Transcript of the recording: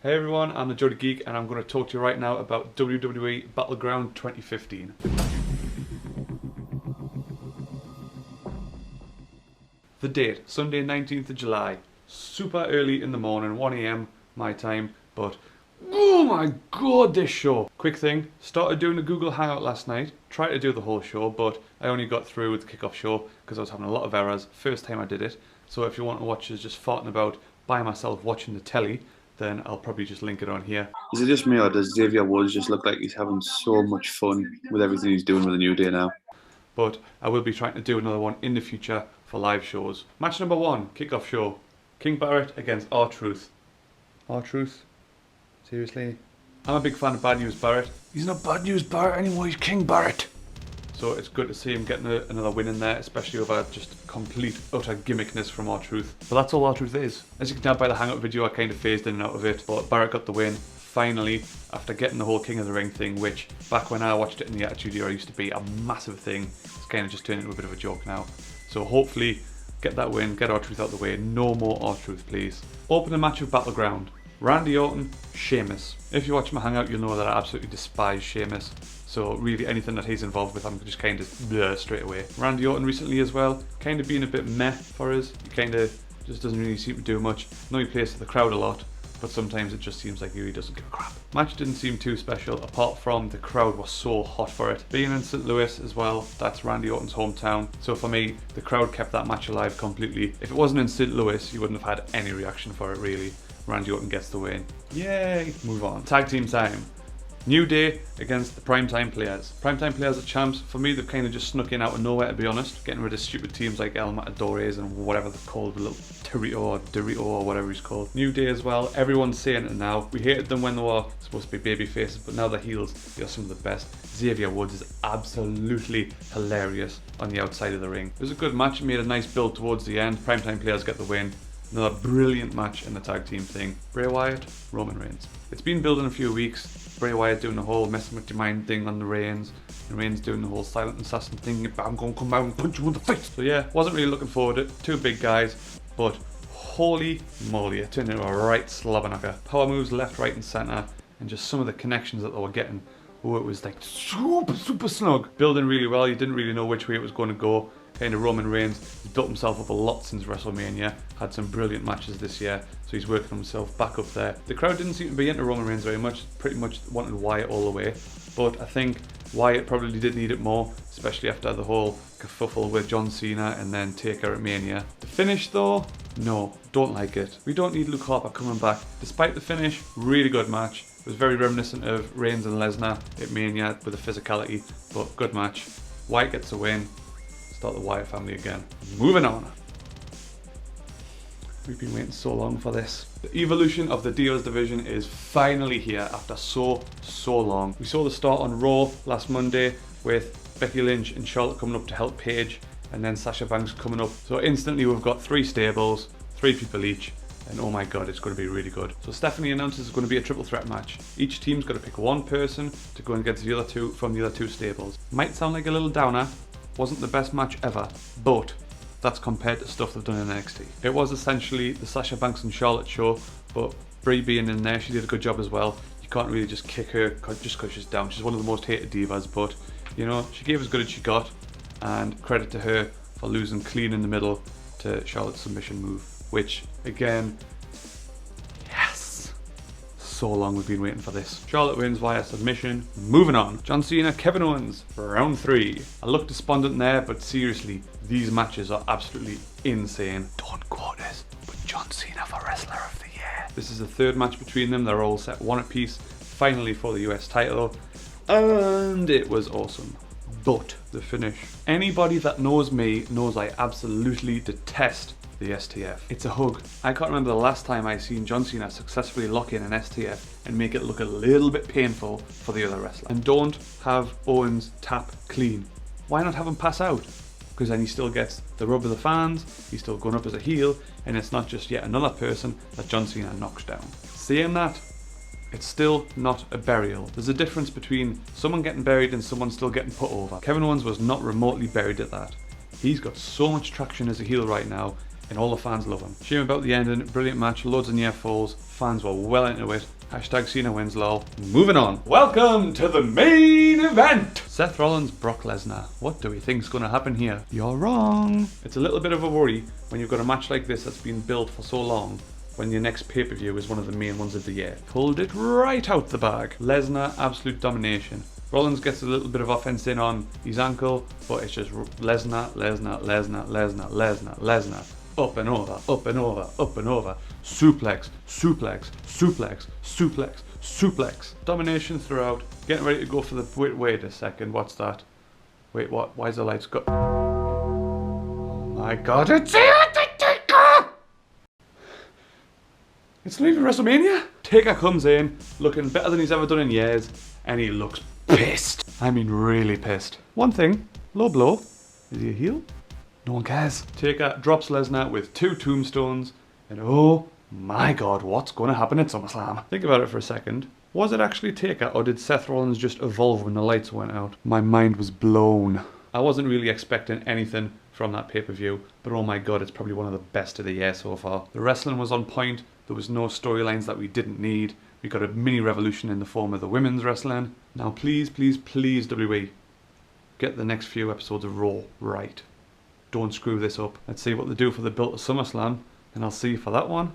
Hey everyone, I'm the Geordie Geek and I'm going to talk to you right now about WWE Battleground 2015. The date, Sunday 19th of July. Super early in the morning, 1 AM my time, but oh my god, this show! Quick thing, started doing a Google Hangout last night, tried to do the whole show, but I only got through with the kickoff show because I was having a lot of errors, first time I did it. So if you want to watch us just farting about by myself watching the telly, then I'll probably just link it on here. Is it just me, or does Xavier Woods just look like he's having so much fun with everything he's doing with the New Day now? But I will be trying to do another one in the future for live shows. Match number 1, kickoff show. King Barrett against R-Truth. R-Truth? Seriously? I'm a big fan of Bad News Barrett. He's not Bad News Barrett anymore, he's King Barrett. So it's good to see him getting another win in there, especially over just complete, utter gimmickness from R-Truth. But that's all R-Truth is. As you can tell by the Hangout video, I kind of phased in and out of it, but Barrett got the win. Finally, after getting the whole King of the Ring thing, which back when I watched it in the Attitude Era used to be a massive thing, it's kind of just turned into a bit of a joke now. So hopefully, get that win, get R-Truth out of the way, no more R-Truth please. Open the match of Battleground. Randy Orton, Sheamus. If you watch my Hangout, you'll know that I absolutely despise Sheamus. So really anything that he's involved with, I'm just kind of blur straight away. Randy Orton recently as well, kind of being a bit meh for us. He kind of just doesn't really seem to do much. I know he plays to the crowd a lot, but sometimes it just seems like he really doesn't give a crap. Match didn't seem too special, apart from the crowd was so hot for it. Being in St. Louis as well, that's Randy Orton's hometown. So for me, the crowd kept that match alive completely. If it wasn't in St. Louis, you wouldn't have had any reaction for it really. Randy Orton gets the win. Yay! Move on. Tag team time. New Day against the Primetime Players. Primetime Players are champs. For me, they've kind of just snuck in out of nowhere, to be honest. Getting rid of stupid teams like El Matadores and whatever they're called, the little Torito or Dorito or whatever he's called. New Day as well. Everyone's saying it now. We hated them when they were supposed to be baby faces, but now they're heels. They are some of the best. Xavier Woods is absolutely hilarious on the outside of the ring. It was a good match. It made a nice build towards the end. Primetime Players get the win. Another brilliant match in the tag team thing. Bray Wyatt, Roman Reigns. It's been building a few weeks. Bray Wyatt doing the whole messing with your mind thing on the Reigns, and Reigns doing the whole silent assassin thing, I'm gonna come out and punch you in the face. So yeah, wasn't really looking forward to it. Two big guys, but holy moly, it turned into a right slobberknocker. Power moves left, right and centre, and just some of the connections that they were getting. Oh, it was like super snug. Building really well, you didn't really know which way it was going to go. Kind of Roman Reigns, he's built himself up a lot since WrestleMania, had some brilliant matches this year, so he's working himself back up there. The crowd didn't seem to be into Roman Reigns very much, pretty much wanted Wyatt all the way, but I think Wyatt probably did need it more, especially after the whole kerfuffle with John Cena and then Taker at Mania. The finish though, no, don't like it. We don't need Luke Harper coming back. Despite the finish, really good match. It was very reminiscent of Reigns and Lesnar at Mania with the physicality, but good match. Wyatt gets a win. Start the Wyatt family again. Moving on. We've been waiting so long for this. The evolution of the Divas division is finally here after so long. We saw the start on Raw last Monday with Becky Lynch and Charlotte coming up to help Paige, and then Sasha Banks coming up. So instantly we've got 3 stables, 3 people each, and oh my god, it's going to be really good. So Stephanie announces it's going to be a triple threat match. Each team's got to pick one person to go and get the other two from the other 2 stables. Might sound like a little downer. Wasn't the best match ever, but that's compared to stuff they've done in NXT. It was essentially the Sasha Banks and Charlotte show, but Brie being in there, she did a good job as well. You can't really just kick her just because she's down. She's one of the most hated divas, but you know, she gave as good as she got, and credit to her for losing clean in the middle to Charlotte's submission move, which again, so long we've been waiting for this. Charlotte wins via submission. Moving on. John Cena, Kevin Owens, round 3. I look despondent there, but seriously, these matches are absolutely insane. Don't quote this, but John Cena for Wrestler of the Year. This is the 3rd match between them. They're all set 1 apiece, finally for the US title, and it was awesome. But the finish. Anybody that knows me knows I absolutely detest the STF. It's a hug. I can't remember the last time I seen John Cena successfully lock in an STF and make it look a little bit painful for the other wrestler. And don't have Owens tap clean. Why not have him pass out? Because then he still gets the rub of the fans, he's still going up as a heel, and it's not just yet another person that John Cena knocks down. Saying that, it's still not a burial. There's a difference between someone getting buried and someone still getting put over. Kevin Owens was not remotely buried at that. He's got so much traction as a heel right now, and all the fans love him. Shame about the ending, brilliant match, loads of near falls, fans were well into it. Hashtag Cena wins lol. Moving on. Welcome to the main event! Seth Rollins, Brock Lesnar. What do we think's going to happen here? You're wrong. It's a little bit of a worry when you've got a match like this that's been built for so long, when your next pay-per-view is one of the main ones of the year. Pulled it right out the bag. Lesnar, absolute domination. Rollins gets a little bit of offense in on his ankle, but it's just Lesnar, Lesnar, Lesnar, Lesnar, Lesnar, Lesnar. Up and over, up and over, up and over. Suplex, suplex, suplex, suplex, suplex. Domination throughout. Getting ready to go for the... Wait a second, what's that? Wait, what? Why is the lights go... Oh my god, it's Taker! It's leaving WrestleMania? Taker comes in, looking better than he's ever done in years, and he looks pissed. I mean really pissed. One thing, low blow. Is he a heel? No one cares. Taker drops Lesnar with 2 tombstones, and oh my god, what's going to happen at SummerSlam? Think about it for a second. Was it actually Taker, or did Seth Rollins just evolve when the lights went out? My mind was blown. I wasn't really expecting anything from that pay-per-view, but oh my god, it's probably one of the best of the year so far. The wrestling was on point, there was no storylines that we didn't need, we got a mini revolution in the form of the women's wrestling. Now please, please, please WWE, get the next few episodes of Raw right. Don't screw this up. Let's see what they do for the build of SummerSlam, and I'll see you for that one.